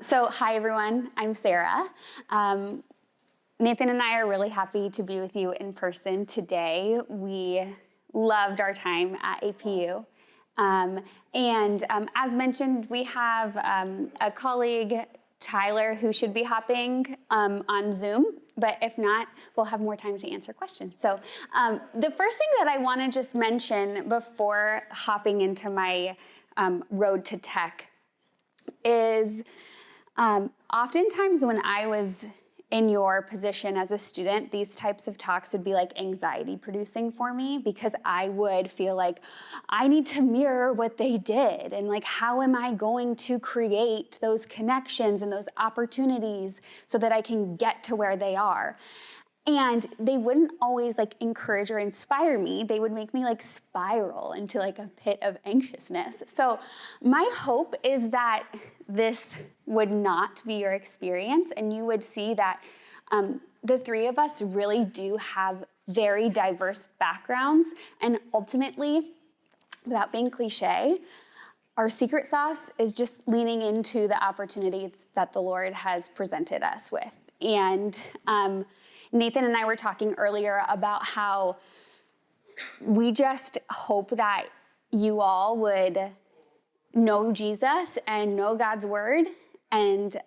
So hi everyone, I'm Sara. Nathan and I are really happy to be with you in person today. We loved our time at APU. As mentioned, we have a colleague, Tyler, who should be hopping on Zoom, but if not, we'll have more time to answer questions. So the first thing that I want to just mention before hopping into my road to tech is oftentimes when I was in your position as a student, these types of talks would be like anxiety producing for me because I would feel like I need to mirror what they did and like how am I going to create those connections and those opportunities so that I can get to where they are. And they wouldn't always like encourage or inspire me. They would make me like spiral into like a pit of anxiousness. So my hope is that this would not be your experience and you would see that the three of us really do have very diverse backgrounds. And ultimately, without being cliche, our secret sauce is just leaning into the opportunities that the Lord has presented us with. And Nathan and I were talking earlier about how we just hope that you all would know Jesus and know God's word and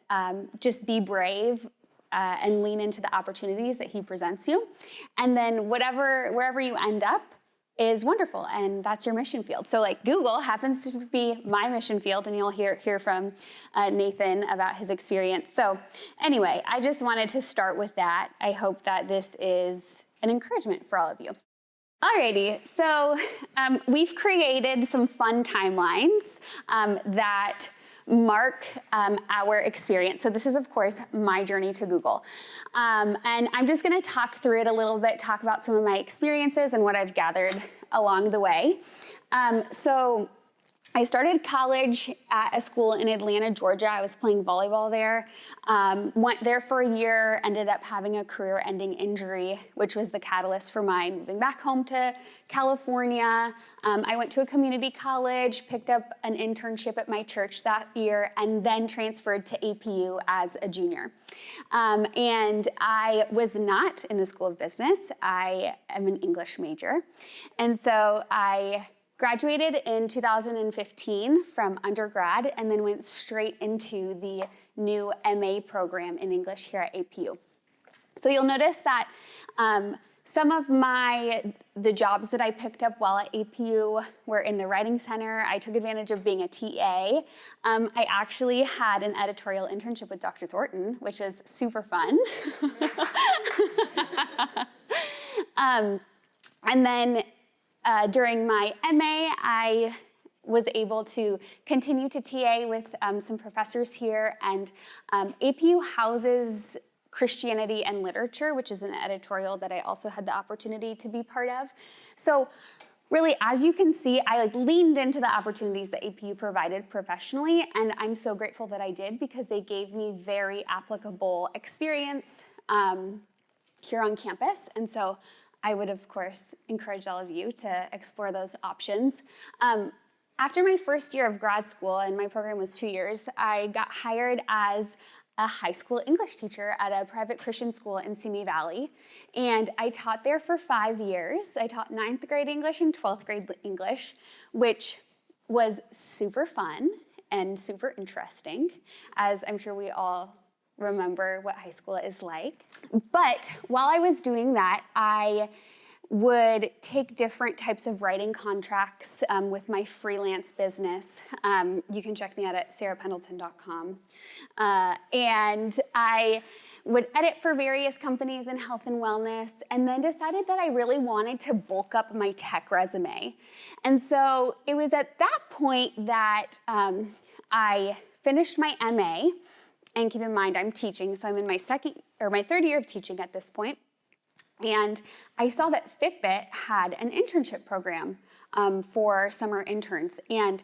just be brave and lean into the opportunities that he presents you. And then wherever you end up is wonderful, and that's your mission field. So like Google happens to be my mission field, and you'll hear from Nathan about his experience. So anyway, I just wanted to start with that. I hope that this is an encouragement for all of you. Alrighty, so we've created some fun timelines that mark our experience. So this is, of course, my journey to Google. And I'm just gonna talk through it a little bit, talk about some of my experiences and what I've gathered along the way. So I started college at a school in Atlanta, Georgia. I was playing volleyball there. Went there for a year, ended up having a career-ending injury, which was the catalyst for my moving back home to California. I went to a community college, picked up an internship at my church that year, and then transferred to APU as a junior. And I was not in the School of Business. I am an English major. And so I graduated in 2015 from undergrad and then went straight into the new MA program in English here at APU. So you'll notice that some of the jobs that I picked up while at APU were in the Writing Center. I took advantage of being a TA. I actually had an editorial internship with Dr. Thornton, which was super fun. And then during my MA, I was able to continue to TA with some professors here, and APU houses Christianity and Literature, which is an editorial that I also had the opportunity to be part of. So really, as you can see, I leaned into the opportunities that APU provided professionally, and I'm so grateful that I did because they gave me very applicable experience here on campus. And so I would, of course, encourage all of you to explore those options. After my first year of grad school, and my program was 2 years, I got hired as a high school English teacher at a private Christian school in Simi Valley. And I taught there for 5 years. I taught 9th grade English and 12th grade English, which was super fun and super interesting, as I'm sure we all remember what high school is like. But while I was doing that, I would take different types of writing contracts with my freelance business. You can check me out at sarapendleton.com. And I would edit for various companies in health and wellness, and then decided that I really wanted to bulk up my tech resume. And so it was at that point that I finished my MA. And keep in mind, I'm teaching, so I'm in my third year of teaching at this point. And I saw that Fitbit had an internship program for summer interns. And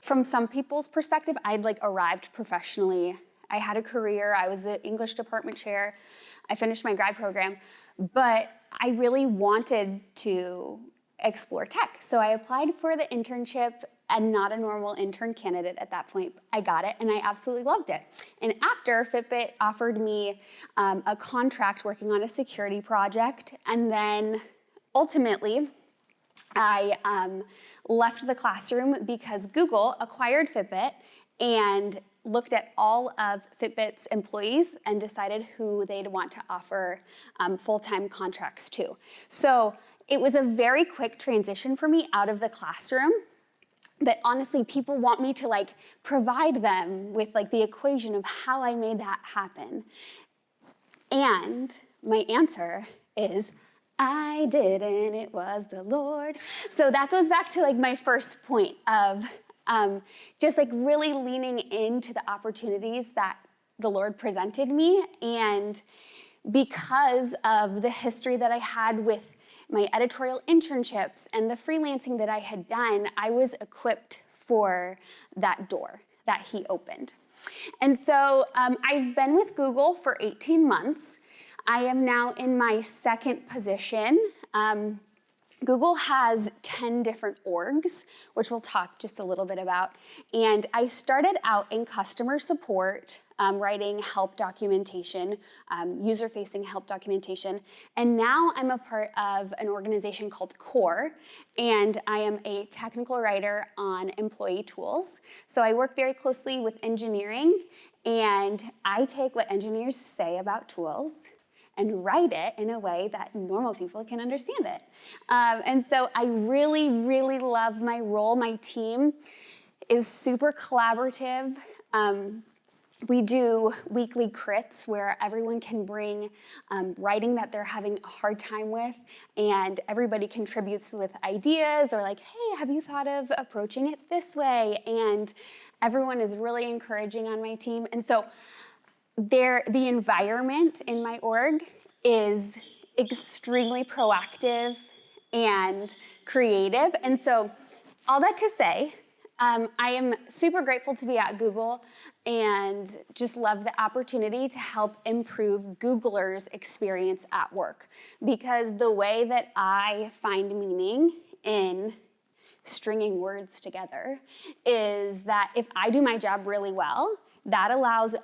from some people's perspective, I'd arrived professionally. I had a career. I was the English department chair. I finished my grad program. But I really wanted to explore tech. So I applied for the internship, and not a normal intern candidate at that point. I got it, and I absolutely loved it. And after, Fitbit offered me a contract working on a security project, and then ultimately, I left the classroom because Google acquired Fitbit and looked at all of Fitbit's employees and decided who they'd want to offer full-time contracts to. So it was a very quick transition for me out of the classroom. But honestly, people want me to like provide them with like the equation of how I made that happen. And my answer is, I didn't, it was the Lord. So that goes back to like my first point of just like really leaning into the opportunities that the Lord presented me. And because of the history that I had with my editorial internships and the freelancing that I had done, I was equipped for that door that he opened. And so I've been with Google for 18 months. I am now in my second position. Google has 10 different orgs, which we'll talk just a little bit about. And I started out in customer support, writing help documentation, user-facing help documentation. And now I'm a part of an organization called Core, and I am a technical writer on employee tools. So I work very closely with engineering, and I take what engineers say about tools and write it in a way that normal people can understand it. And so I really, really love my role. My team is super collaborative. We do weekly crits where everyone can bring writing that they're having a hard time with, and everybody contributes with ideas or like, hey, have you thought of approaching it this way? And everyone is really encouraging on my team. And so the environment in my org is extremely proactive and creative. And so all that to say, I am super grateful to be at Google and just love the opportunity to help improve Googlers' experience at work. Because the way that I find meaning in stringing words together is that if I do my job really well, that allows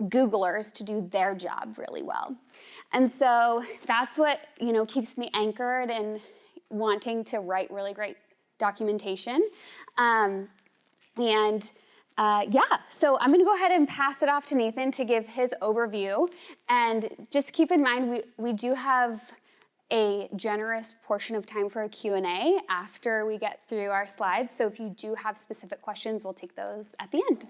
Googlers to do their job really well. And so that's what, keeps me anchored and wanting to write really great documentation. So I'm gonna go ahead and pass it off to Nathan to give his overview. And just keep in mind, we do have a generous portion of time for a Q&A after we get through our slides. So if you do have specific questions, we'll take those at the end.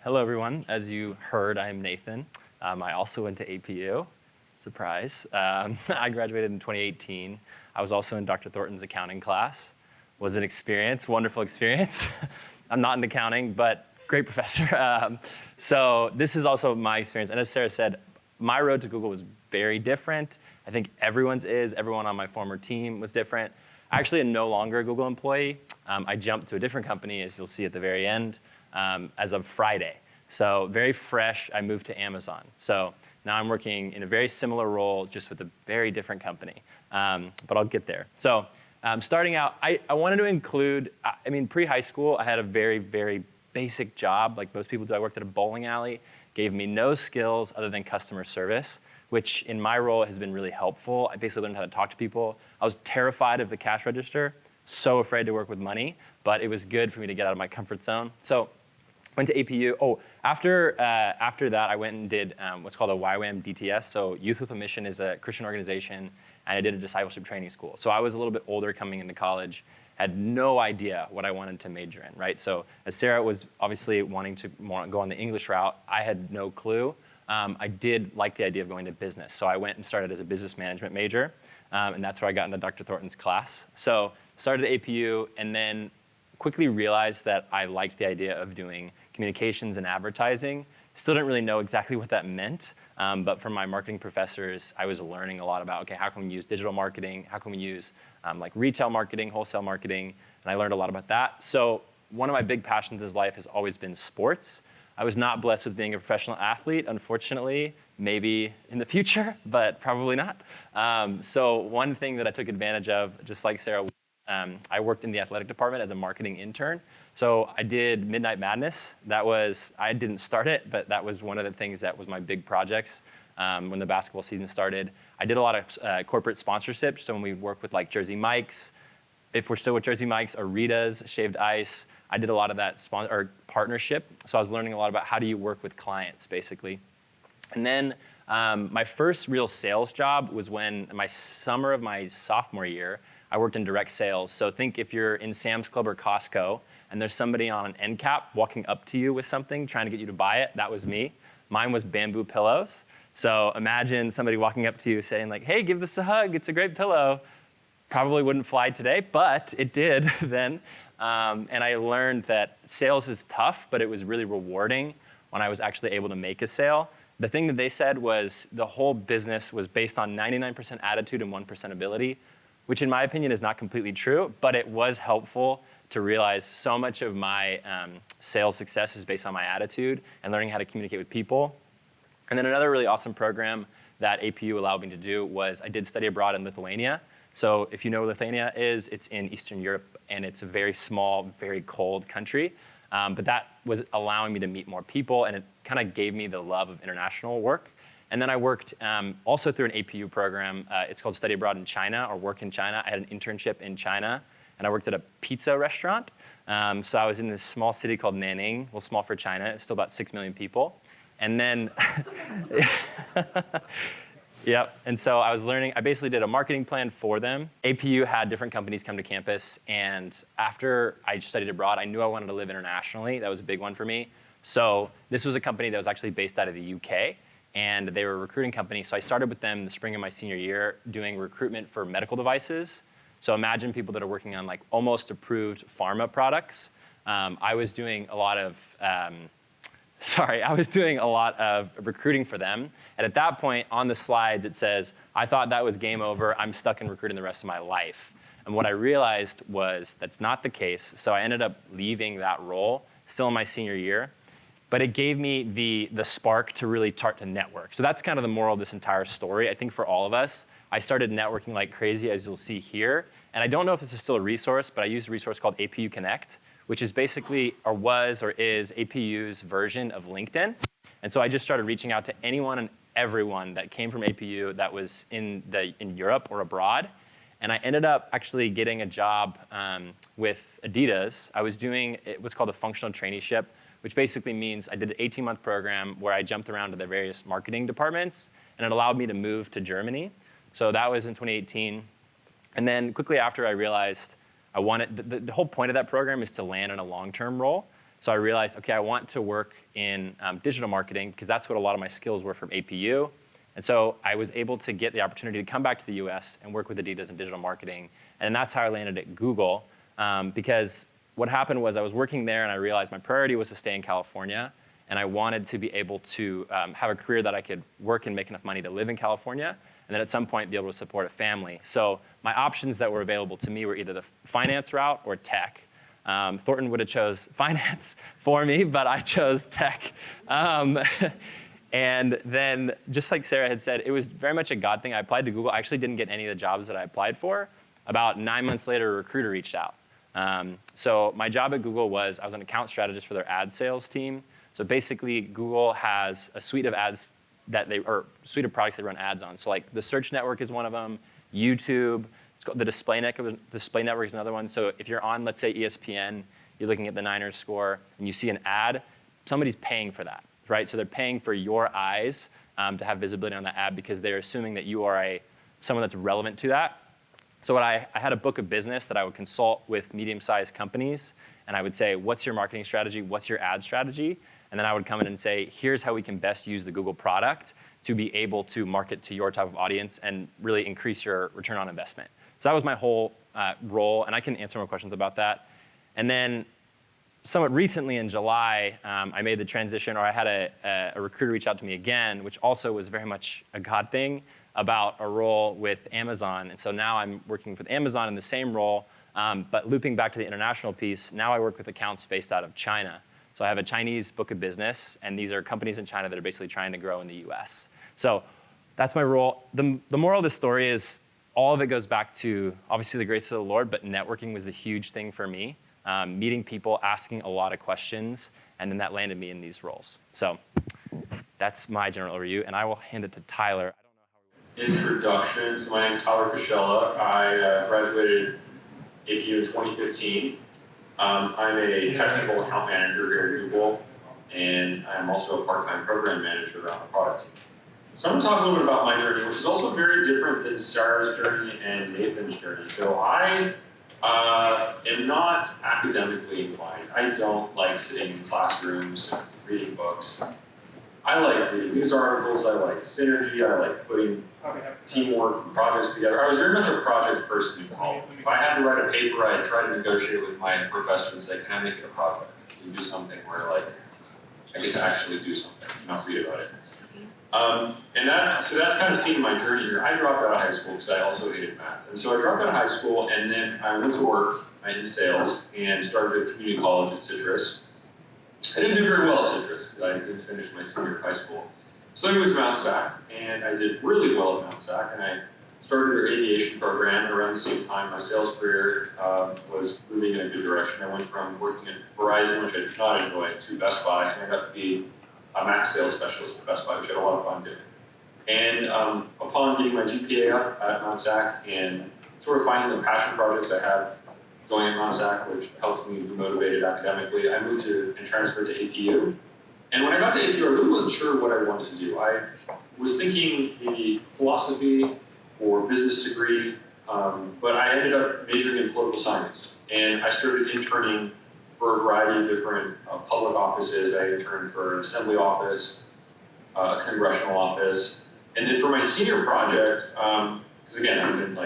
Hello, everyone. As you heard, I'm Nathan. I also went to APU. Surprise. I graduated in 2018. I was also in Dr. Thornton's accounting class. Was an experience, wonderful experience. I'm not in accounting, but great professor. So this is also my experience. And as Sarah said, my road to Google was very different. I think everyone's is. Everyone on my former team was different. I actually am no longer a Google employee. I jumped to a different company, as you'll see at the very end. As of Friday. So very fresh, I moved to Amazon. So now I'm working in a very similar role, just with a very different company. But I'll get there. So starting out, I wanted to include, pre-high school, I had a very, very basic job, like most people do. I worked at a bowling alley, gave me no skills other than customer service, which in my role has been really helpful. I basically learned how to talk to people. I was terrified of the cash register, so afraid to work with money, but it was good for me to get out of my comfort zone. So went to APU. After that, I went and did what's called a YWAM DTS. So Youth with a Mission is a Christian organization, and I did a discipleship training school. So I was a little bit older coming into college, had no idea what I wanted to major in, right? So as Sarah was obviously wanting to go on the English route, I had no clue. I did like the idea of going to business. So I went and started as a business management major, and that's where I got into Dr. Thornton's class. So started at APU, and then quickly realized that I liked the idea of doing communications and advertising. Still didn't really know exactly what that meant, but from my marketing professors, I was learning a lot about, okay, how can we use digital marketing? How can we use like retail marketing, wholesale marketing? And I learned a lot about that. So one of my big passions in life has always been sports. I was not blessed with being a professional athlete, unfortunately. Maybe in the future, but probably not. So one thing that I took advantage of, just like Sarah, I worked in the athletic department as a marketing intern. So I did Midnight Madness. I didn't start it, but that was one of the things that was my big projects when the basketball season started. I did a lot of corporate sponsorships. So when we worked with like Jersey Mike's, if we're still with Jersey Mike's, Arita's, Shaved Ice, I did a lot of that partnership. So I was learning a lot about how do you work with clients, basically. And then my first real sales job was when my summer of my sophomore year, I worked in direct sales. So think if you're in Sam's Club or Costco and there's somebody on an end cap walking up to you with something, trying to get you to buy it, that was me. Mine was bamboo pillows. So imagine somebody walking up to you saying like, hey, give this a hug, it's a great pillow. Probably wouldn't fly today, but it did then. And I learned that sales is tough, but it was really rewarding when I was actually able to make a sale. The thing that they said was the whole business was based on 99% attitude and 1% ability, which in my opinion is not completely true, but it was helpful to realize so much of my sales success is based on my attitude and learning how to communicate with people. And then another really awesome program that APU allowed me to do was I did study abroad in Lithuania. So if you know where Lithuania is, it's in Eastern Europe, and it's a very small, very cold country. But that was allowing me to meet more people, and it kind of gave me the love of international work. And then I worked also through an APU program. It's called Study Abroad in China, or Work in China. I had an internship in China, and I worked at a pizza restaurant. So I was in this small city called Nanning, well, small for China. It's still about 6 million people. And then, yep. And so I was learning, I basically did a marketing plan for them. APU had different companies come to campus, and after I studied abroad, I knew I wanted to live internationally. That was a big one for me. So this was a company that was actually based out of the UK, and they were a recruiting company. So I started with them the spring of my senior year doing recruitment for medical devices. So imagine people that are working on like almost approved pharma products. I was doing a lot of recruiting for them. And at that point, on the slides, it says, I thought that was game over. I'm stuck in recruiting the rest of my life. And what I realized was that's not the case. So I ended up leaving that role still in my senior year. But it gave me the spark to really start to network. So that's kind of the moral of this entire story. I think for all of us, I started networking like crazy, as you'll see here. And I don't know if this is still a resource, but I used a resource called APU Connect, which is basically, or was, or is APU's version of LinkedIn. And so I just started reaching out to anyone and everyone that came from APU that was in Europe or abroad. And I ended up actually getting a job with Adidas. I was doing what's called a functional traineeship, which basically means I did an 18-month program where I jumped around to the various marketing departments, and it allowed me to move to Germany. So that was in 2018. And then quickly after, I realized I wanted, the whole point of that program is to land in a long-term role. So I realized, okay, I want to work in digital marketing because that's what a lot of my skills were from APU. And so I was able to get the opportunity to come back to the US and work with Adidas in digital marketing. And that's how I landed at Google because what happened was I was working there and I realized my priority was to stay in California. And I wanted to be able to have a career that I could work and make enough money to live in California, and then at some point be able to support a family. So my options that were available to me were either the finance route or tech. Thornton would have chose finance for me, but I chose tech. And then, just like Sarah had said, it was very much a God thing. I applied to Google. I actually didn't get any of the jobs that I applied for. About 9 months later, a recruiter reached out. So my job at Google was, I was an account strategist for their ad sales team. So basically, Google has a suite of ads or suite of products they run ads on. So like the search network is one of them, YouTube, it's called the display network is another one. So if you're on, let's say ESPN, you're looking at the Niners score, and you see an ad, somebody's paying for that, right? So they're paying for your eyes to have visibility on that ad because they're assuming that you are someone that's relevant to that. So I had a book of business that I would consult with medium-sized companies, and I would say, what's your marketing strategy? What's your ad strategy? And then I would come in and say, here's how we can best use the Google product to be able to market to your type of audience and really increase your return on investment. So that was my whole role, and I can answer more questions about that. And then somewhat recently in July, I made the transition, or I had a recruiter reach out to me again, which also was very much a God thing, about a role with Amazon. And so now I'm working with Amazon in the same role, but looping back to the international piece, now I work with accounts based out of China. So I have a Chinese book of business, and these are companies in China that are basically trying to grow in the US. So that's my role. The moral of the story is all of it goes back to obviously the grace of the Lord, but networking was a huge thing for me. Meeting people, asking a lot of questions, and then that landed me in these roles. So that's my general overview, and I will hand it to Tyler. Introduction. So my name is Tyler Fischella. I graduated APU in 2015. I'm a technical account manager here at Google, and I'm also a part-time program manager on the product team. So I'm going to talk a little bit about my journey, which is also very different than Sarah's journey and Nathan's journey. So I am not academically inclined. I don't like sitting in classrooms and reading books. I like reading news articles, I like synergy, I like putting teamwork and projects together. I was very much a project person in college. If I had to write a paper, I'd try to negotiate with my professor and say, can I make it a project? Can we do something where like I get to actually do something, not read about it. So that's kind of seen my journey here. I dropped out of high school because I also hated math. And so I dropped out of high school, and then I went to work in sales and started at community college at Citrus. I didn't do very well at Citrus because I didn't finish my senior year of high school. So I moved to Mount Sac, and I did really well at Mount Sac, and I started their aviation program. Around the same time, my sales career was moving in a good direction. I went from working at Verizon, which I did not enjoy, to Best Buy, and I got to be a Mac sales specialist at Best Buy, which I had a lot of fun doing. And upon getting my GPA up at Mount Sac and sort of finding the passion projects I had going at Mount Sac, which helped me be motivated academically, I moved to and transferred to APU. And when I got to APU, I really wasn't sure what I wanted to do. I was thinking maybe philosophy or business degree, but I ended up majoring in political science. And I started interning for a variety of different public offices. I interned for an assembly office, a congressional office. And then for my senior project, because again,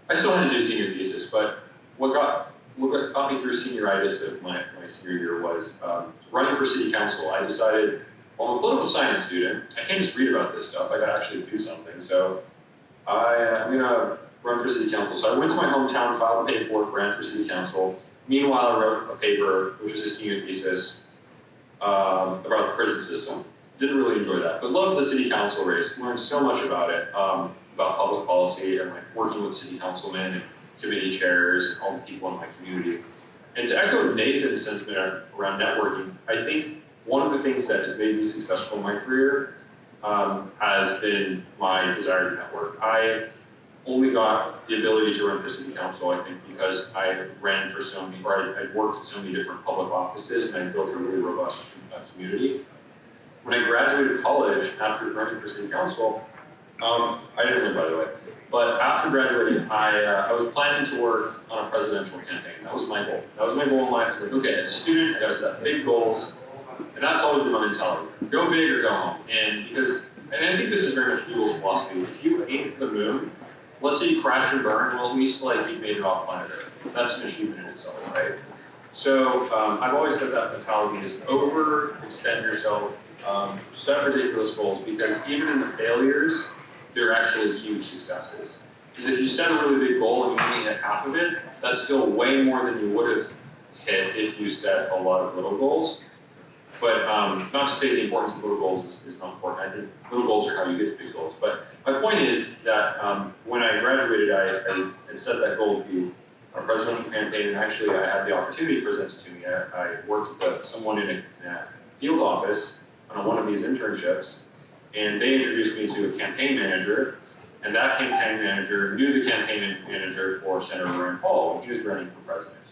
I still had to do a senior thesis, but what got me through senioritis of my senior year was running for city council. I decided, well, I'm a political science student. I can't just read about this stuff. I got to actually do something. So I'm going to run for city council. So I went to my hometown, filed the paperwork, ran for city council. Meanwhile, I wrote a paper, which was a senior thesis, about the prison system. Didn't really enjoy that, but loved the city council race. Learned so much about it, about public policy and working with city councilmen and committee chairs and all the people in my community. And to echo Nathan's sentiment around networking, I think one of the things that has made me successful in my career has been my desire to network. I only got the ability to run for city council, I think, because I ran for so many, or I'd worked at so many different public offices, and I built a really robust community. When I graduated college, after running for city council, I didn't win, by the way, but after graduating, I was planning to work on a presidential campaign. That was my goal. That was my goal in life. It's like, okay, as a student, I gotta set big goals, and that's always been my mentality. Go big or go home. And I think this is very much Google's philosophy. If you aim for the moon, let's say you crash and burn, well, at least you've made it off planet Earth. That's an achievement in itself, right? So I've always said that mentality is overextend yourself, set ridiculous goals, because even in the failures, they're actually huge successes. Because if you set a really big goal and you only hit half of it, that's still way more than you would have hit if you set a lot of little goals. But not to say the importance of little goals is not important. I think little goals are how you get to big goals. But my point is that when I graduated, I had set that goal to be a presidential campaign, and actually I had the opportunity presented to me. I worked with someone in a field office on one of these internships, and they introduced me to a campaign manager, and that campaign manager knew the campaign manager for Senator Rand Paul when he was running for president.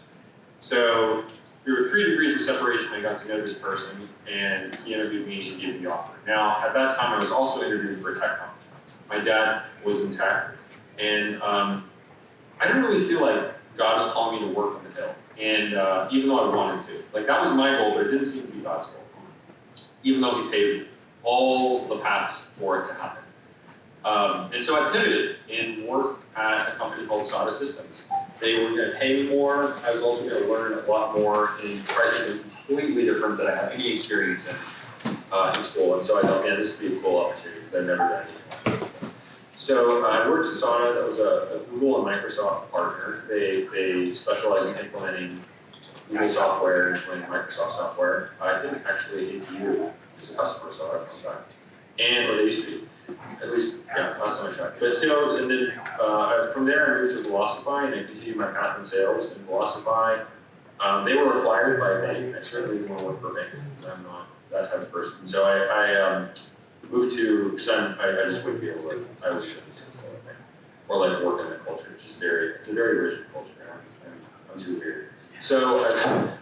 So there were 3 degrees of separation. I got to know this person, and he interviewed me and he gave me the offer. Now, at that time, I was also interviewing for a tech company. My dad was in tech, and I didn't really feel like God was calling me to work on the Hill, and even though I wanted to. That was my goal, but it didn't seem to be God's goal, even though he paved all the paths for it to happen. And so I pivoted and worked at a company called Sara Systems. They were going to pay me more. I was also going to learn a lot more and try something completely different that I had any experience in school. And so I thought, man, this would be a cool opportunity because I've never done anything like this. So I worked at Sara. That was a Google and Microsoft partner. They specialize in implementing Google software and implementing Microsoft software. I think actually APU is a customer, so I have contact. And or they used to be, at least, yeah, last time I checked. But so, and then from there I moved to Velocify and I continued my path in sales. And Velocify, they were required by a bank. I certainly didn't want to work for a bank because I'm not that type of person. So I moved to, because I just wouldn't be able to, I was shouldn't be still, I think. Or like work in the culture. It's a very rigid culture. I'm too weird. So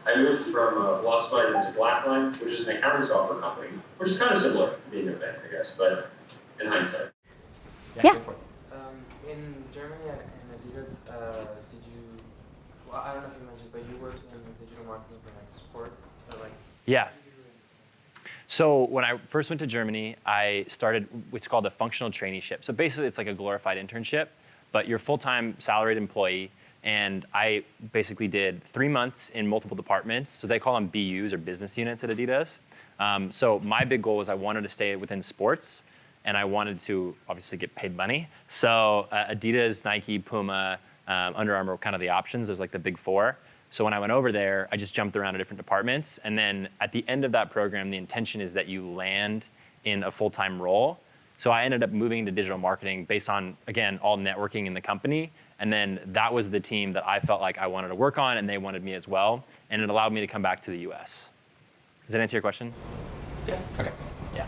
I moved from Velocify into Blackline, which is an accounting software company, which is kind of similar to being a bank, I guess, but in hindsight. Yeah. Go for it. In Germany and Adidas, did you, well, I don't know if you mentioned, but you worked in digital marketing for like sports, or like? Yeah. So when I first went to Germany, I started what's called a functional traineeship. So basically it's like a glorified internship, but you're a full-time salaried employee. And I basically did 3 months in multiple departments. So they call them BUs or business units at Adidas. So my big goal was I wanted to stay within sports and I wanted to obviously get paid money. So Adidas, Nike, Puma, Under Armour were kind of the options. There's like the big four. So when I went over there, I just jumped around to different departments. And then at the end of that program, the intention is that you land in a full-time role. So I ended up moving into digital marketing based on, again, all networking in the company. And then that was the team that I felt like I wanted to work on, and they wanted me as well. And it allowed me to come back to the US. Does that answer your question? Yeah. Okay. Yeah.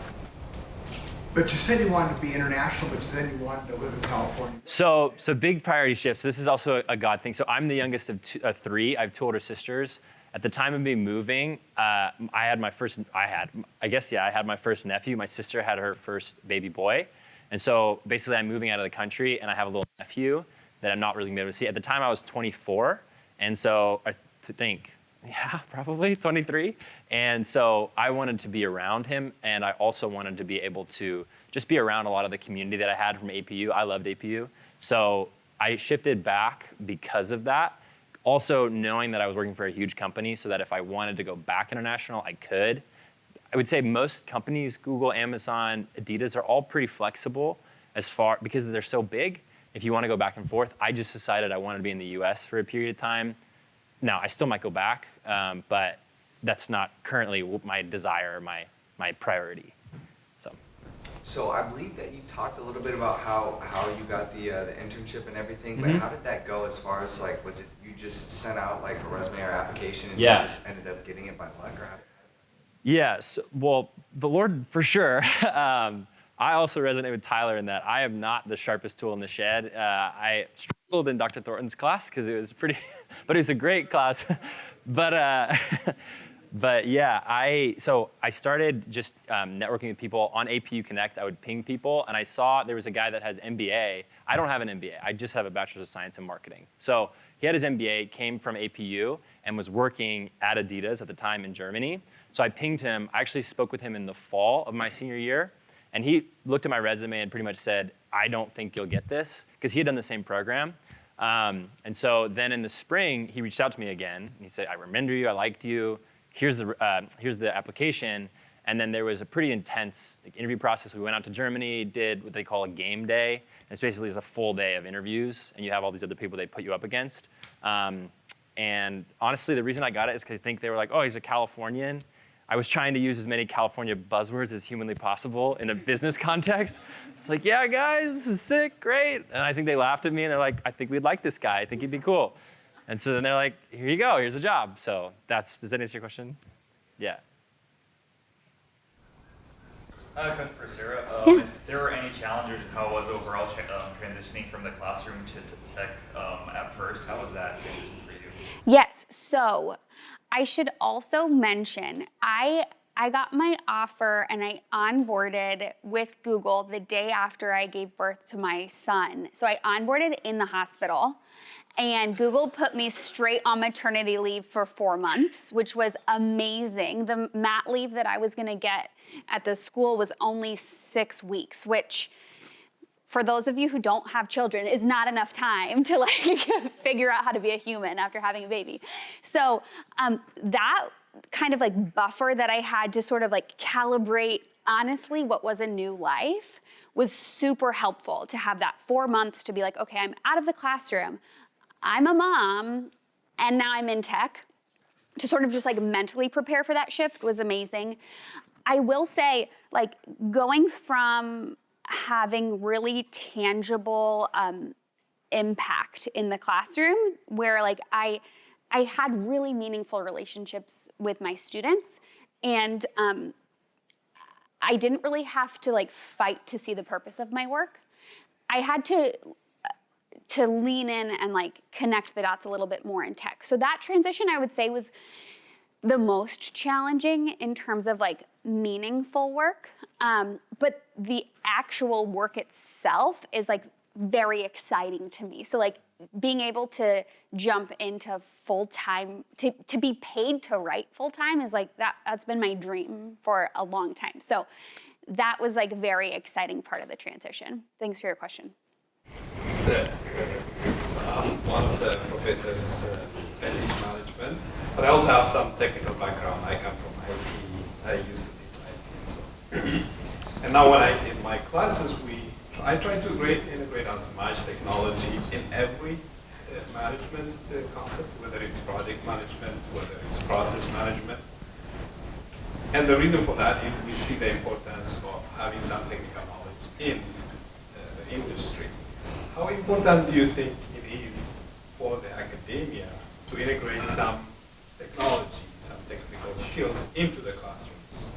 But you said you wanted to be international, but then you wanted to live in California. So big priority shifts. This is also a God thing. So I'm the youngest of three. I have 2 older sisters. At the time of me moving, I had my first nephew. My sister had her first baby boy. And so basically I'm moving out of the country and I have a little nephew that I'm not really going to be able to see. At the time I was 24. And so I think, yeah, probably 23. And so I wanted to be around him. And I also wanted to be able to just be around a lot of the community that I had from APU. I loved APU. So I shifted back because of that. Also knowing that I was working for a huge company so that if I wanted to go back international, I could. I would say most companies, Google, Amazon, Adidas, are all pretty flexible because they're so big. If you want to go back and forth, I just decided I wanted to be in the US for a period of time. Now, I still might go back, but that's not currently my desire, my priority. So I believe that you talked a little bit about how you got the internship and everything, but how did that go as far as like, was it you just sent out like a resume or application and you just ended up getting it by luck, or how? Yes, well, the Lord for sure. I also resonate with Tyler in that I am not the sharpest tool in the shed. I struggled in Dr. Thornton's class because it was pretty, but it was a great class. But yeah, I started just networking with people on APU Connect. I would ping people, and I saw there was a guy that has MBA. I don't have an MBA. I just have a Bachelor's of Science in Marketing. So he had his MBA, came from APU, and was working at Adidas at the time in Germany. So I pinged him. I actually spoke with him in the fall of my senior year, and he looked at my resume and pretty much said, I don't think you'll get this, because he had done the same program. And so then in the spring, he reached out to me again, and he said, I remember you, I liked you. Here's the application. And then there was a pretty intense interview process. We went out to Germany, did what they call a game day. And it's basically just a full day of interviews, and you have all these other people they put you up against. And honestly, the reason I got it is because I think they were like, oh, he's a Californian. I was trying to use as many California buzzwords as humanly possible in a business context. It's like, yeah, guys, this is sick, great. And I think they laughed at me, and they're like, I think we'd like this guy. I think he'd be cool. And so then they're like, here you go, here's a job. So does that answer your question? Yeah. I have a question for Sarah. If there were any challenges, how was overall transitioning from the classroom to tech at first? How was that transition for you? Yes, so I should also mention, I got my offer and I onboarded with Google the day after I gave birth to my son. So I onboarded in the hospital, and Google put me straight on maternity leave for 4 months, which was amazing. The mat leave that I was gonna get at the school was only 6 weeks, which for those of you who don't have children is not enough time to like figure out how to be a human after having a baby. So that kind of like buffer that I had to sort of like calibrate honestly what was a new life was super helpful to have that 4 months to be like, okay, I'm out of the classroom, I'm a mom, and now I'm in tech. to sort of just like mentally prepare for that shift was amazing. I will say, like, going from having really tangible impact in the classroom, where like I had really meaningful relationships with my students, and I didn't really have to like fight to see the purpose of my work. I had to lean in and like connect the dots a little bit more in tech. So that transition, I would say, was the most challenging in terms of like meaningful work. But the actual work itself is like very exciting to me. So like being able to jump into full-time, to be paid to write full-time is like, that's been my dream for a long time. So that was like a very exciting part of the transition. Thanks for your question. One of the professors I teach management, but I also have some technical background. I come from IT. I used to teach IT and so. And now when in my classes, I try to integrate as much technology in every management concept, whether it's project management, whether it's process management. And the reason for that is we see the importance of having some technical knowledge in the industry. How important do you think it is for the academia to integrate some technology, some technical skills into the classrooms?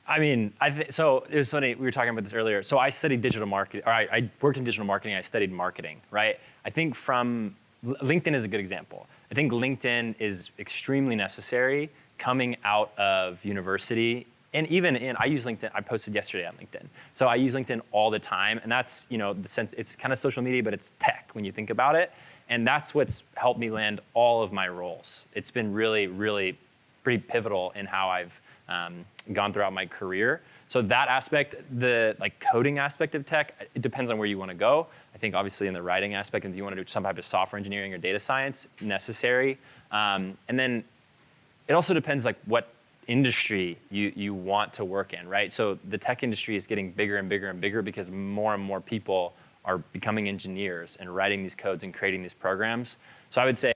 I mean, so it was funny, we were talking about this earlier. So I studied digital marketing, or I worked in digital marketing, I studied marketing, right? I think LinkedIn is a good example. I think LinkedIn is extremely necessary coming out of university. And even I use LinkedIn, I posted yesterday on LinkedIn. So I use LinkedIn all the time, and that's, the sense, it's kind of social media, but it's tech when you think about it. And that's what's helped me land all of my roles. It's been really, really pretty pivotal in how I've gone throughout my career. So that aspect, the like coding aspect of tech, it depends on where you want to go. I think obviously in the writing aspect, if you want to do some type of software engineering or data science, necessary. And then it also depends like what industry you want to work in, right? So the tech industry is getting bigger and bigger and bigger because more and more people are becoming engineers and writing these codes and creating these programs. So I would say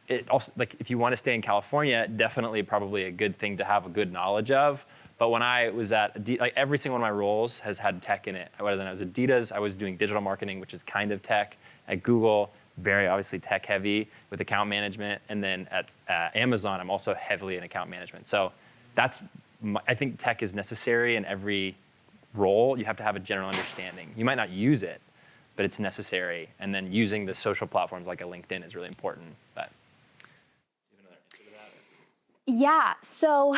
it also, like if you want to stay in California, definitely probably a good thing to have a good knowledge of. But when I was at, like every single one of my roles has had tech in it. Whether I was at Adidas, I was doing digital marketing, which is kind of tech. At Google, very obviously tech heavy with account management. And then at Amazon, I'm also heavily in account management. So I think tech is necessary in every role. You have to have a general understanding. You might not use it, but it's necessary. And then using the social platforms like a LinkedIn is really important. But do you have another answer to that? Yeah, so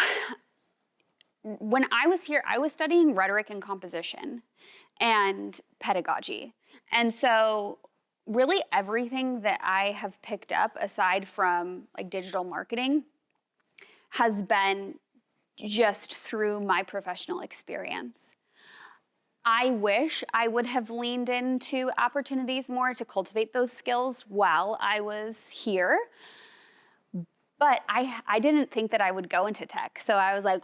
when I was here, I was studying rhetoric and composition and pedagogy. And so really everything that I have picked up aside from like digital marketing has been just through my professional experience. I wish I would have leaned into opportunities more to cultivate those skills while I was here, but I didn't think that I would go into tech. So I was like,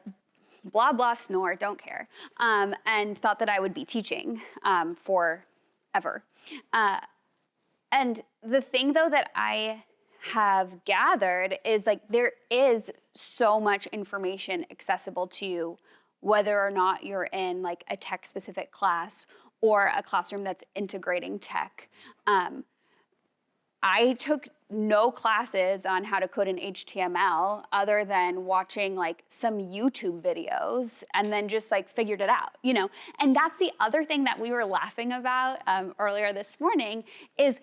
blah, blah, snore, don't care, and thought that I would be teaching forever. And the thing though that I have gathered is like there is so much information accessible to you, whether or not you're in like a tech specific class or a classroom that's integrating tech. I took no classes on how to code in HTML other than watching like some YouTube videos and then just like figured it out, And that's the other thing that we were laughing about earlier this morning is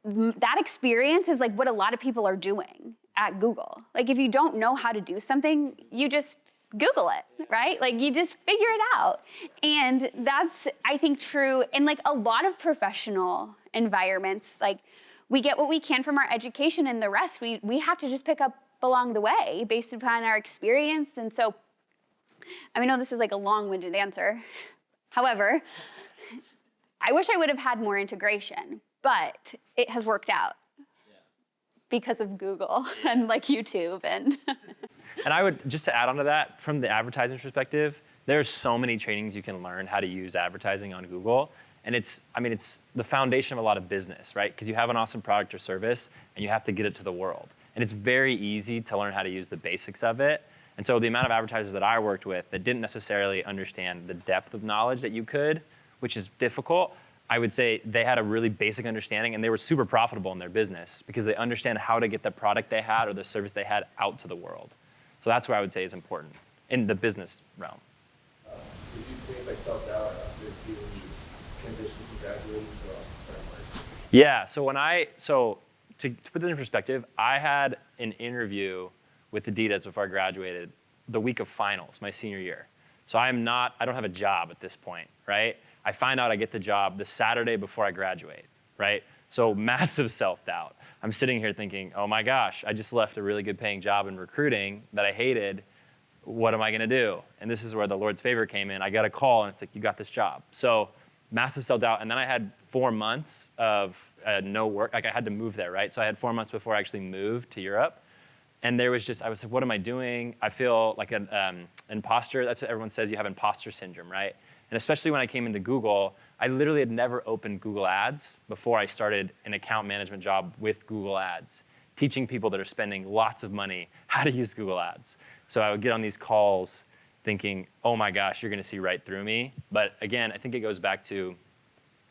that experience is like what a lot of people are doing at Google. Like if you don't know how to do something, you just Google it, right? Like you just figure it out. And that's, I think, true in like a lot of professional environments. Like we get what we can from our education and the rest we have to just pick up along the way based upon our experience. And so, I know this is like a long-winded answer. However, I wish I would have had more integration, but it has worked out because of Google and like YouTube and. And I would, just to add on to that, from the advertising perspective, there's so many trainings you can learn how to use advertising on Google. And it's the foundation of a lot of business, right? Because you have an awesome product or service and you have to get it to the world. And it's very easy to learn how to use the basics of it. And so the amount of advertisers that I worked with that didn't necessarily understand the depth of knowledge that you could, which is difficult, I would say they had a really basic understanding and they were super profitable in their business because they understand how to get the product they had or the service they had out to the world. So that's what I would say is important in the business realm. Did you experience like self-doubt after when you transitioned from graduating to starting work? Yeah, so to put it in perspective, I had an interview with Adidas before I graduated the week of finals, my senior year. So I don't have a job at this point, right? I find out I get the job the Saturday before I graduate, right? So massive self-doubt. I'm sitting here thinking, oh my gosh, I just left a really good paying job in recruiting that I hated. What am I gonna do? And this is where the Lord's favor came in. I got a call and it's like, you got this job. So massive self-doubt. And then I had 4 months of no work. Like I had to move there, right? So I had 4 months before I actually moved to Europe. And there was I was like, what am I doing? I feel like an imposter. That's what everyone says, you have imposter syndrome, right? And especially when I came into Google, I literally had never opened Google Ads before I started an account management job with Google Ads, teaching people that are spending lots of money how to use Google Ads. So I would get on these calls thinking, oh my gosh, you're gonna see right through me. But again, I think it goes back to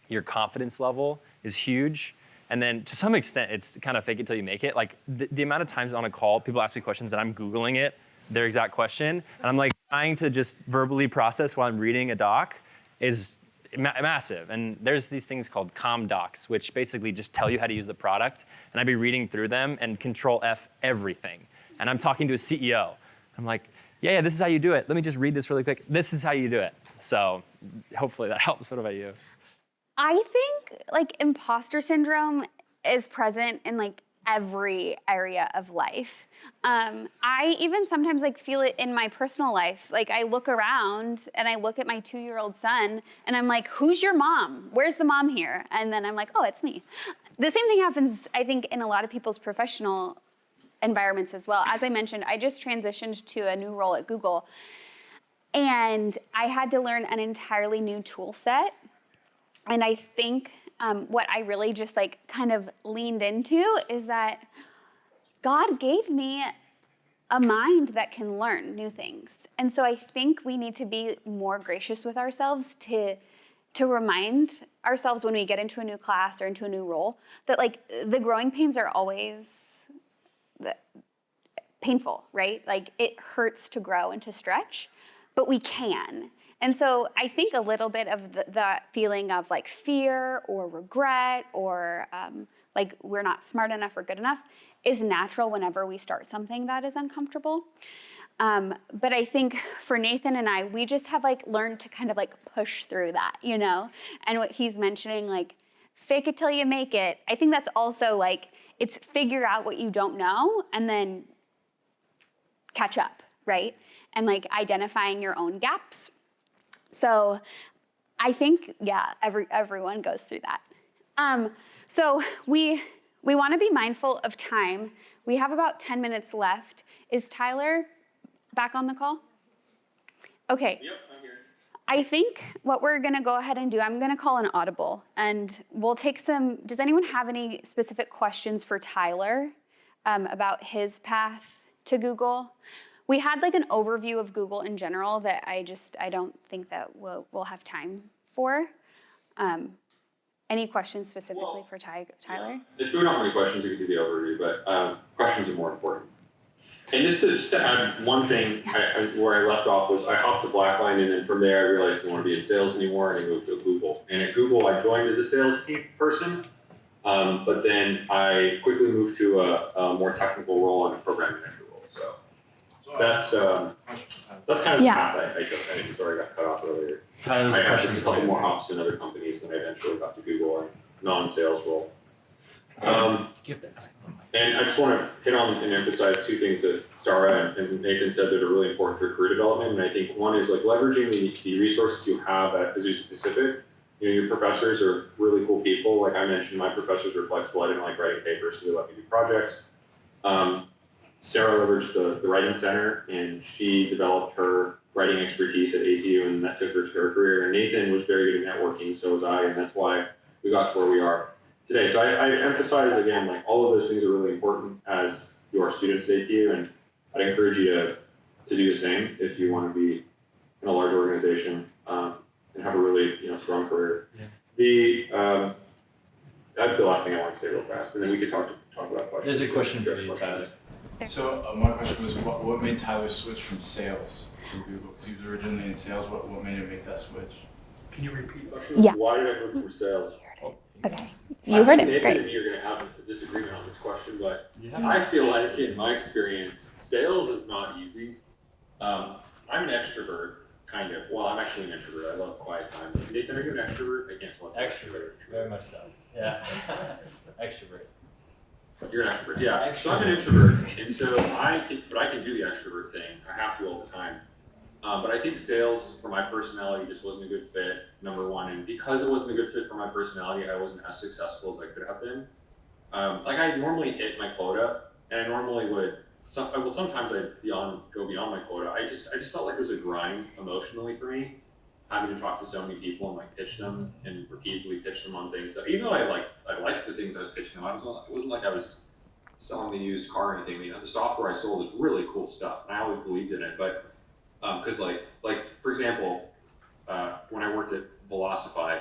your confidence level is huge. And then to some extent, it's kind of fake it till you make it. Like the amount of times on a call, people ask me questions and I'm Googling it, their exact question, and I'm like trying to just verbally process while I'm reading a doc is massive. And there's these things called com docs, which basically just tell you how to use the product. And I'd be reading through them and Control F everything. And I'm talking to a CEO. I'm like, yeah, this is how you do it. Let me just read this really quick. This is how you do it. So hopefully that helps. What about you? I think like imposter syndrome is present in like every area of life. I even sometimes like feel it in my personal life. Like I look around and I look at my 2-year-old son and I'm like, who's your mom? Where's the mom here? And then I'm like, oh, it's me. The same thing happens, I think, in a lot of people's professional environments as well. As I mentioned, I just transitioned to a new role at Google and I had to learn an entirely new tool set. And I think what I really just like kind of leaned into is that God gave me a mind that can learn new things. And so I think we need to be more gracious with ourselves to remind ourselves when we get into a new class or into a new role that like the growing pains are always painful, right? Like it hurts to grow and to stretch, but we can. And so I think a little bit of that feeling of like fear or regret or like we're not smart enough or good enough is natural whenever we start something that is uncomfortable. But I think for Nathan and I, we just have like learned to kind of like push through that, you know? And what he's mentioning, like fake it till you make it. I think that's also like, it's figure out what you don't know and then catch up, right? And like identifying your own gaps. So I think, yeah, everyone goes through that. So we want to be mindful of time. We have about 10 minutes left. Is Tyler back on the call? Okay. Yep, I'm here. I think what we're going to go ahead and do, I'm going to call an audible, and we'll take some, does anyone have any specific questions for Tyler about his path to Google? We had like an overview of Google in general that I don't think that we'll have time for. Any questions specifically for Tyler? Yeah. If we don't have any questions, we can do the overview, but questions are more important. And just to add one thing, where I left off was I hopped to Blackline, and then from there I realized I didn't want to be in sales anymore, and I moved to Google. And at Google, I joined as a sales team person, but then I quickly moved to a more technical role and a program manager role. So that's kind of the path I took. I think sorry, I got cut off earlier. I had just a couple more hops in other companies, and I eventually got to Google in a non-sales role. You have to ask them. And I just want to hit on and emphasize two things that Sara and Nathan said that are really important for career development. And I think one is like leveraging the resources you have at Physics Pacific. You know, your professors are really cool people. Like I mentioned, my professors were flexible. I didn't like writing papers, so they let me do projects. Sara leveraged the Writing Center, and she developed her writing expertise at APU, and that took her to her career. And Nathan was very good at networking, so was I, and that's why we got to where we are today. So I emphasize again, like all of those things are really important as to our students at APU, and I'd encourage you to do the same if you want to be in a large organization and have a really strong career. Yeah. That's the last thing I want to say real fast, and then we could talk about questions. There's a question for you, Tyler. So my question was, what made Tyler switch from sales to Google? Because he was originally in sales. What made him make that switch? Can you repeat? Yeah. Why did I move from sales? Okay, you heard it, Nathan great. and me are going to have a disagreement on this question, but I feel like in my experience, sales is not easy. I'm an extrovert, kind of. Well, I'm actually an introvert. I love quiet time. Nathan, are you an extrovert? I can't tell. Extrovert, very much so. Yeah, extrovert. You're an extrovert, yeah. So I'm an introvert, and so I can do the extrovert thing. I have to all the time. But I think sales for my personality just wasn't a good fit, number one. And because it wasn't a good fit for my personality, I wasn't as successful as I could have been. Like I normally hit my quota, and I normally would. Sometimes I'd go beyond my quota. I just felt like it was a grind emotionally for me, having to talk to so many people and like pitch them and repeatedly pitch them on things. That, even though I liked the things I was pitching them, it wasn't like I was selling the used car or anything. The software I sold is really cool stuff, and I always believed in it. But because like for example, when I worked at Velocify,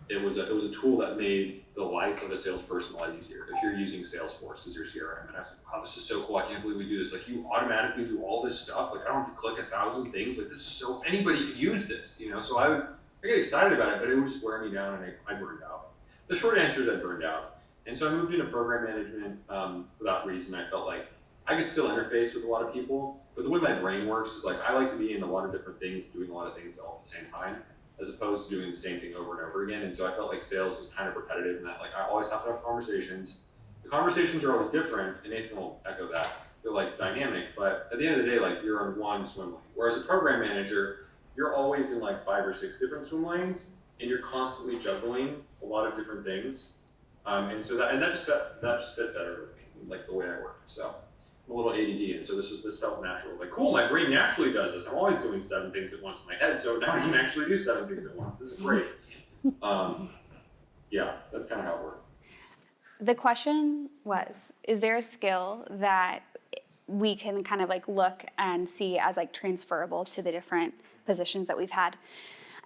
it was a tool that made the life of a salesperson a lot easier. If you're using Salesforce as your CRM, and I was like, wow, this is so cool. I can't believe we do this. Like you automatically do all this stuff. Like I don't have to click 1,000 things. Like this is so anybody could use this, So I get excited about it, but it would just wear me down, and I burned out. The short answer is I burned out, and so I moved into program management for that reason. I felt like I could still interface with a lot of people, but the way my brain works is like I like to be in a lot of different things, doing a lot of things all at the same time, as opposed to doing the same thing over and over again. And so I felt like sales was kind of repetitive in that like I always have to have conversations. The conversations are always different, and Nathan will echo that. They're like dynamic, but at the end of the day, like you're on one swim lane. Whereas a program manager, you're always in like 5 or 6 different swim lanes, and you're constantly juggling a lot of different things. And so that just fit better with me, like the way I work. So I'm a little ADD, and so this felt natural. Like, cool, my brain naturally does this. I'm always doing 7 things at once in my head, so now I can actually do 7 things at once. This is great. Yeah, that's kind of how it worked. The question was, is there a skill that we can kind of like look and see as like transferable to the different positions that we've had?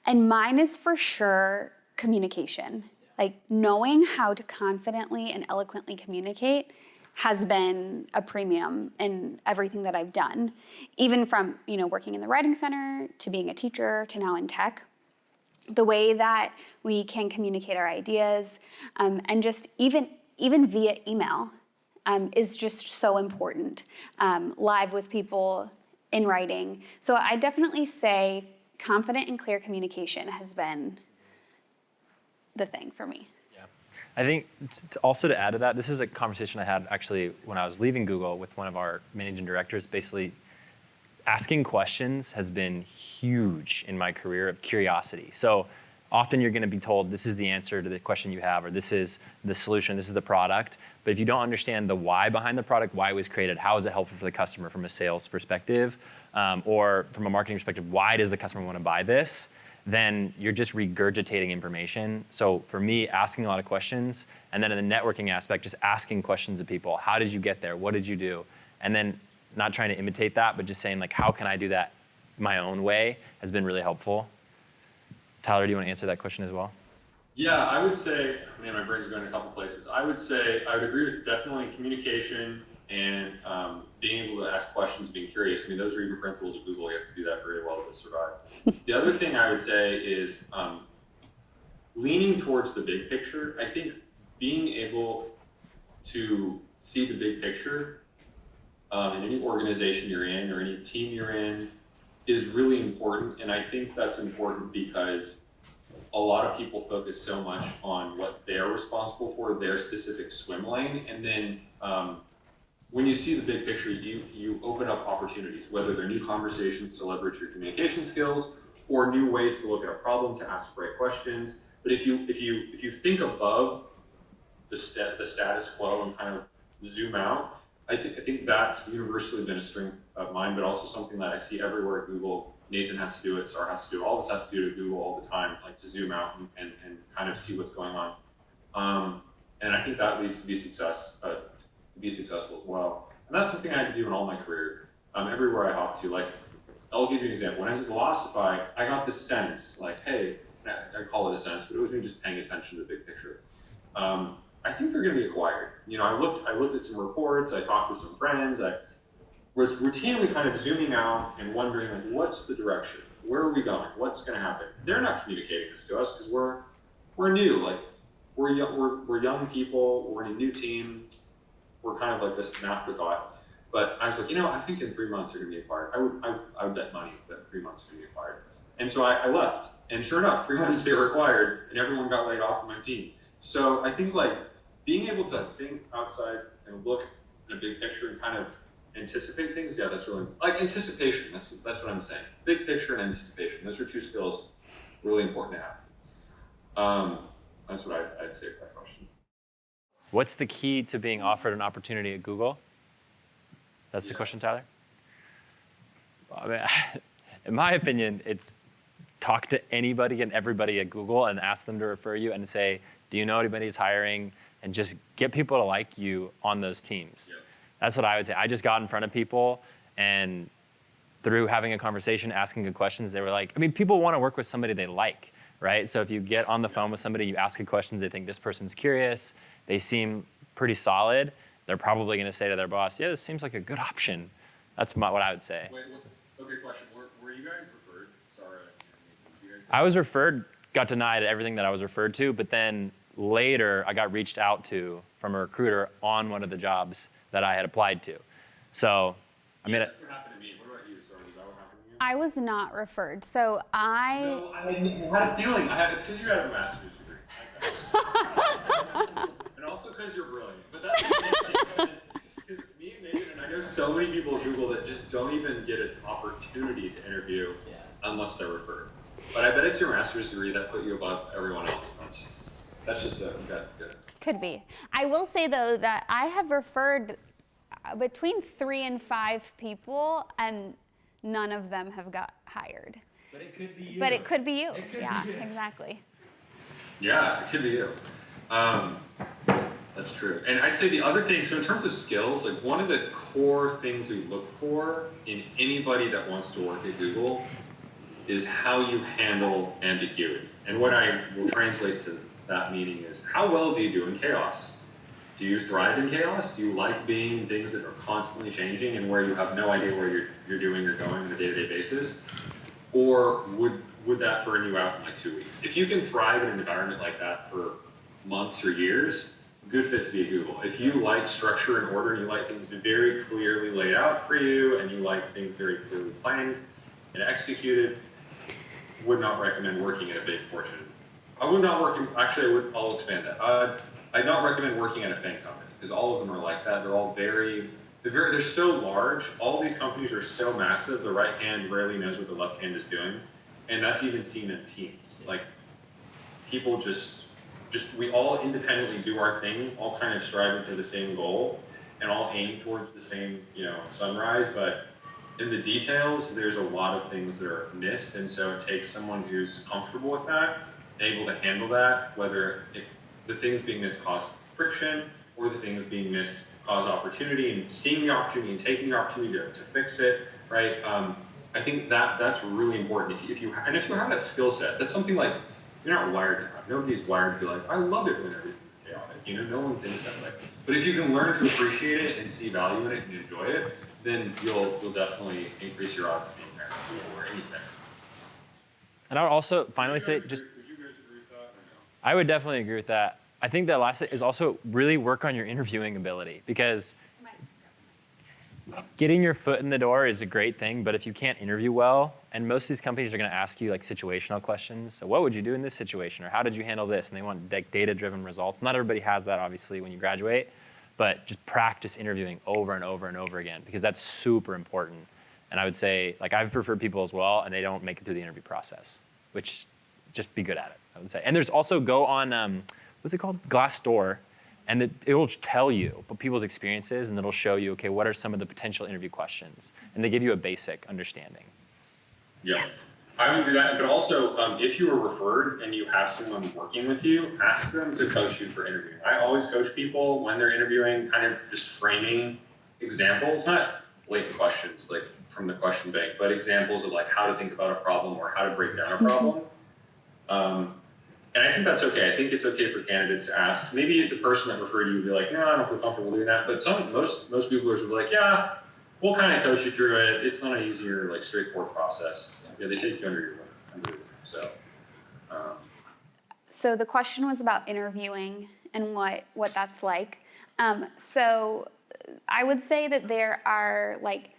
And mine is for sure communication. Like knowing how to confidently and eloquently communicate has been a premium in everything that I've done, even from working in the writing center to being a teacher to now in tech. The way that we can communicate our ideas and just even via email is just so important. Live with people, in writing. So I definitely say confident and clear communication has been the thing for me. I think also to add to that, this is a conversation I had actually when I was leaving Google with one of our managing directors. Basically, asking questions has been huge in my career of curiosity. So often you're going to be told this is the answer to the question you have, or this is the solution, this is the product. But if you don't understand the why behind the product, why it was created, how is it helpful for the customer from a sales perspective, or from a marketing perspective, why does the customer want to buy this? Then you're just regurgitating information. So for me, asking a lot of questions, and then in the networking aspect, just asking questions of people. How did you get there? What did you do? And then not trying to imitate that, but just saying like, how can I do that my own way has been really helpful. Tyler, do you want to answer that question as well? Yeah, I would say, man, my brain's going a couple places. I would say I would agree with definitely communication and being able to ask questions, being curious. I mean, those are even principles of Google. You have to do that very well to survive. The other thing I would say is leaning towards the big picture. I think being able to see the big picture in any organization you're in or any team you're in is really important. And I think that's important because a lot of people focus so much on what they're responsible for, their specific swim lane. And then when you see the big picture, you open up opportunities, whether they're new conversations to leverage your communication skills or new ways to look at a problem, to ask the right questions. But if you think above the status quo and kind of zoom out, I think that's universally been a strength of mine, but also something that I see everywhere at Google. Nathan has to do it, Sara has to do it, all of us have to do it at Google all the time, like to zoom out and kind of see what's going on. And I think that leads to be successful as well. And that's something I had to do in all my career, everywhere I hopped to. Like, I'll give you an example. When I was at Velocify, I got this sense, like, hey, I call it a sense, but it was me just paying attention to the big picture. I think they're going to be acquired. You know, I looked at some reports, I talked with some friends, I was routinely kind of zooming out and wondering, like, what's the direction? Where are we going? What's going to happen? They're not communicating this to us because we're new. Like, we're young people. We're in a new team. We're kind of like this afterthought. But I was like, you know, I think in 3 months they're going to be acquired. I would bet money that 3 months are going to be acquired. And so I left. And sure enough, 3 months they were acquired, and everyone got laid off from my team. So I think like being able to think outside and look in a big picture and kind of anticipate things, yeah, that's really, like anticipation, that's what I'm saying. Big picture and anticipation, those are two skills really important to have. That's what I'd say for that question. What's the key to being offered an opportunity at Google? That's the question, Tyler? I mean, in my opinion, it's talk to anybody and everybody at Google and ask them to refer you and say, do you know anybody's hiring? And just get people to like you on those teams. Yeah. That's what I would say. I just got in front of people, and through having a conversation, asking good questions, they were like, I mean, people want to work with somebody they like, right? So if you get on the phone with somebody, you ask good questions, they think this person's curious, they seem pretty solid, they're probably going to say to their boss, yeah, this seems like a good option. That's what I would say. Wait, okay, question. Were you guys referred? Sorry. I was referred, got denied everything that I was referred to, but then later I got reached out to from a recruiter on one of the jobs that I had applied to. So, I mean, that's what happened to me. What about you, Sara? Is that what happened to you? I was not referred, so No, I had a feeling. It's because you have a master's degree. And also because you're brilliant. But that's because me and Nathan, and I know so many people at Google that just don't even get an opportunity to interview unless they're referred. But I bet it's your master's degree that put you above everyone else. That's just good. Could be. I will say though that I have referred between 3 and 5 people, and none of them have got hired. But it could be you. But it could be you. It could Yeah, be you. exactly. Yeah, it could be you. That's true. And I'd say the other thing, so in terms of skills, like one of the core things we look for in anybody that wants to work at Google is how you handle ambiguity. And what I will translate to that meaning is, how well do you do in chaos? Do you thrive in chaos? Do you like being things that are constantly changing and where you have no idea where you're doing or going on a day-to-day basis? Or would that burn you out in like 2 weeks? If you can thrive in an environment like that for months or years, good fit to be at Google. If you like structure and order, and you like things very clearly laid out for you, and you like things very clearly planned and executed, would not recommend working at a big Fortune. I'll expand that. I'd not recommend working at a FANG company, because all of them are like that. They're all they're so large. All these companies are so massive, the right hand rarely knows what the left hand is doing. And that's even seen in teams. Like, people we all independently do our thing, all kind of striving for the same goal, and all aim towards the same, sunrise, but in the details, there's a lot of things that are missed, and so it takes someone who's comfortable with that, able to handle that, whether the things being missed cause friction, or the things being missed cause opportunity, and seeing the opportunity and taking the opportunity to fix it, right? I think that's really important. If you have that skill set, that's something like you're not wired to have. Nobody's wired to be like, I love it when everything's chaotic. No one thinks that way. But if you can learn to appreciate it and see value in it and enjoy it, then you'll definitely increase your odds of being there or anything. And I would also finally say, Would you guys agree with that or no? I would definitely agree with that. I think that last is also really work on your interviewing ability, because getting your foot in the door is a great thing, but if you can't interview well, and most of these companies are going to ask you like situational questions. So what would you do in this situation? Or how did you handle this? And they want like data-driven results. Not everybody has that, obviously, when you graduate, but just practice interviewing over and over and over again, because that's super important. And I would say, like, I've referred people as well, and they don't make it through the interview process, which just be good at it, I would say. And there's also go on, what's it called? Glassdoor. And it will tell you people's experiences, and it'll show you, okay, what are some of the potential interview questions? And they give you a basic understanding. Yeah, I would do that. But also, if you were referred and you have someone working with you, ask them to coach you for interviewing. I always coach people when they're interviewing, kind of just framing examples, not blatant questions like from the question bank, but examples of like how to think about a problem or how to break down a problem. And I think that's okay. I think it's okay for candidates to ask. Maybe the person that referred you would be like, no, I don't feel comfortable doing that. But most Googlers would be like, yeah, we'll kind of coach you through it. It's not an easier, like straightforward process. Yeah, they take you under your wing. So. So the question was about interviewing and what that's like. So I would say that there are like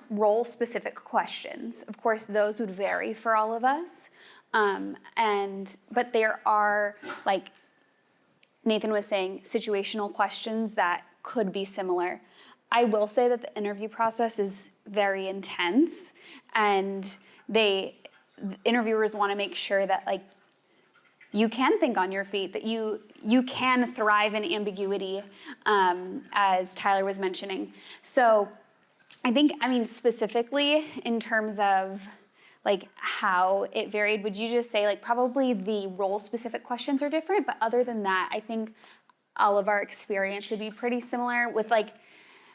role-specific questions. Of course, those would vary for all of us. But there are, like Nathan was saying, situational questions that could be similar. I will say that the interview process is very intense, and interviewers want to make sure that like you can think on your feet, that you can thrive in ambiguity, as Tyler was mentioning. So I mean, specifically in terms of like how it varied, would you just say like probably the role-specific questions are different, but other than that, I think all of our experience would be pretty similar with like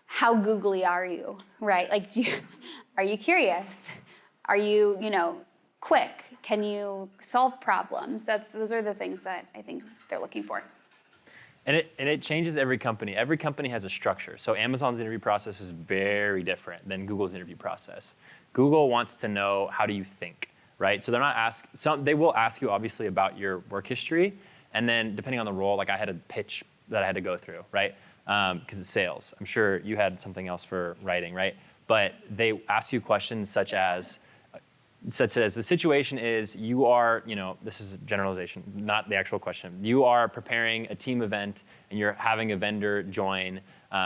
how googly are you, right? Like, are you curious? Are you, quick? Can you solve problems? Those are the things that I think they're looking for. And it changes every company. Every company has a structure. So Amazon's interview process is very different than Google's interview process. Google wants to know, how do you think, right? So they're not they will ask you obviously about your work history, and then depending on the role, like I had a pitch that I had to go through, right? Because it's sales. I'm sure you had something else for writing, right? But they ask you questions such as the situation is you are, this is a generalization, not the actual question. You are preparing a team event and you're having a vendor join.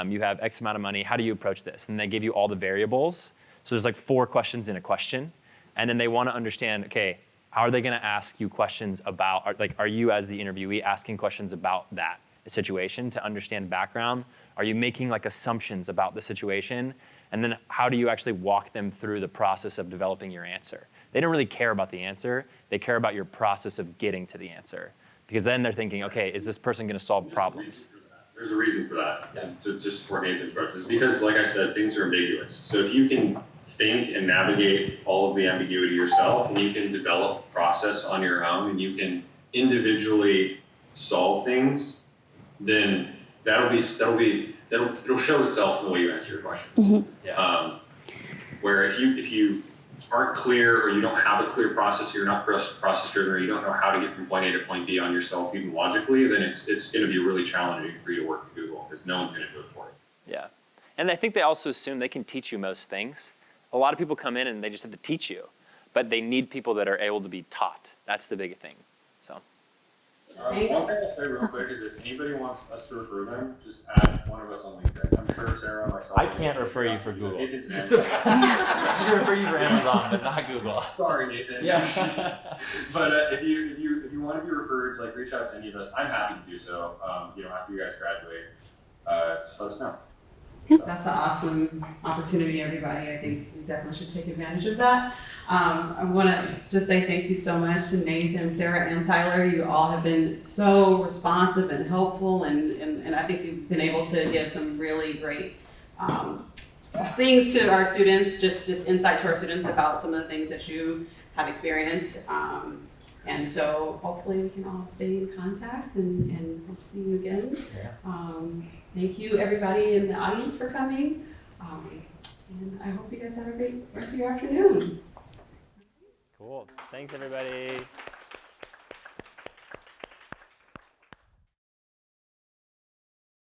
You have X amount of money. How do you approach this? And they give you all the variables. So there's like 4 questions in a question. And then they want to understand, okay, how are they going to ask you questions about, are you as the interviewee asking questions about that situation to understand background? Are you making like assumptions about the situation? And then how do you actually walk them through the process of developing your answer? They don't really care about the answer. They care about your process of getting to the answer. Because then they're thinking, okay, is this person going to solve problems? There's a reason for that, to just support Nathan's questions. Because, like I said, things are ambiguous. So if you can think and navigate all of the ambiguity yourself, and you can develop a process on your own, and you can individually solve things, then it'll show itself in the way you answer your question. Mm-hmm. Where if you aren't clear, or you don't have a clear process, or you're not process driven, or you don't know how to get from point A to point B on yourself even logically, then it's going to be really challenging for you to work with Google, because no one's going to do it for you. Yeah. And I think they also assume they can teach you most things. A lot of people come in and they just have to teach you, but they need people that are able to be taught. That's the big thing. So. One thing I'll say real quick is if anybody wants us to refer them, just add one of us on LinkedIn. I'm sure Sarah, myself. I can't refer you for Google. I can refer you for Amazon, but not Google. Sorry, Nathan. Yeah. But if you want to be referred, like reach out to any of us. I'm happy to do so. After you guys graduate, just let us know. That's an awesome opportunity, everybody. I think you definitely should take advantage of that. I want to just say thank you so much to Nathan, Sarah, and Tyler. You all have been so responsive and helpful, and I think you've been able to give some really great things to our students, just insight to our students about some of the things that you have experienced. And so hopefully we can all stay in contact and hope to see you again. Yeah. Thank you, everybody in the audience, for coming. And I hope you guys have a great rest of your afternoon. Cool. Thanks, everybody.